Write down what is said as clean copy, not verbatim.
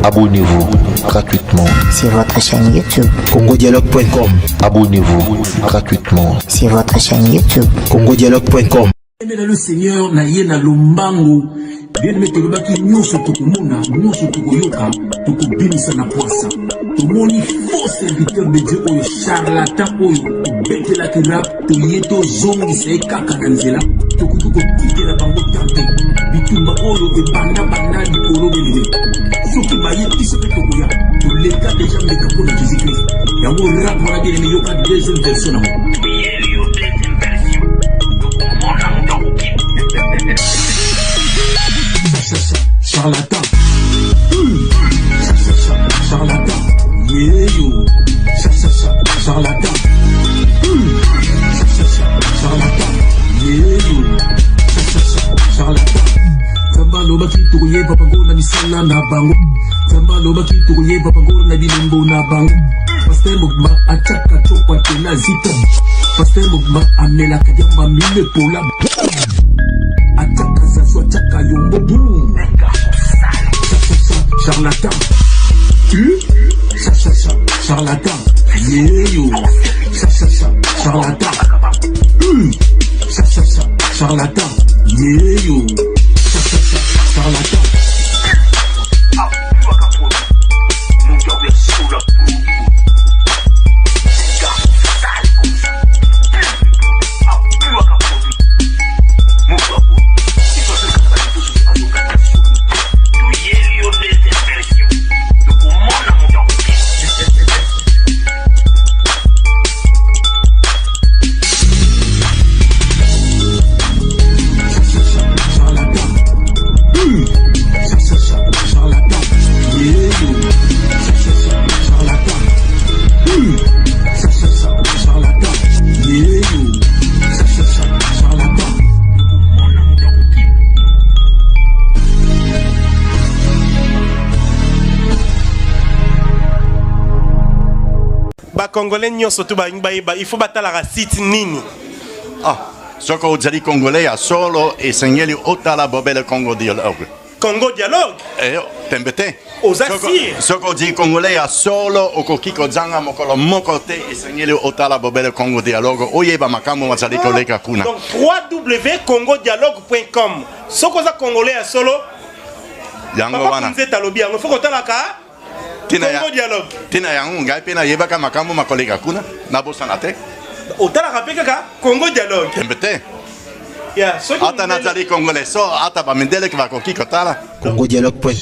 Abonnez-vous gratuitement sur votre chaîne YouTube. congodialogue.com. Abonnez-vous gratuitement sur votre chaîne YouTube. congodialogue.com. Le Seigneur na ye na lumbangu bien metolobaki nyonso tokomona nyonso tokoyoka tokobimisa na poisa tomoni faux serviteur de Dieu oyo charlatan oyo tobetelaki rap toye tozongisa ye kaka na nzela tokoki kotikela bango tampe bitumba oyo ebanda likolo belele soki baye biso mpe tokoya toleka deja mbeka mpona Jésus Christ yango rap wana bien yoka deuxième version nango charlatan, charlatan, yeah yo, charlatan, charlatan, yeah yo, charlatan. Tamba loba ki tukuye papago na misala na bango. Tamba loba ki tukuye papago na bilimbo na bango. Pasteur Mugma achaka chokwa tena zita. Pasteur Mugma amela kajamba mime pola. Achaka zazwa chaka yombo boom. Charlatan, charlatan, yeah yo, charlatan, charlatan, yeah yo, charlatan. Congolais surtout il faut battre la site nini. Ah, ce qu'on dit congolais a solo et seigneur otala bobele Congo dialogue. Congo dialogue. Tembete. Aux assir. Ce qu'on dit congolais a solo au kokiko zanga mokolo mokote et seigneur otala bobele Congo dialogue. Oyeba makamo mazali koleka kuna. Donc www.congodialogue.com. Ce qu'on a congolais a solo. Yango wana. Nze talobi yango faut kotala ka. Congo dialogue. Tina yango ngai pena yebaka makambo makolega kuna na bosana te. Otala kapeka ka Congo dialogue. Tembete. Ya, so ata nazali congolais so ata ba mendele kwa kokiko tala. congodialogue.com.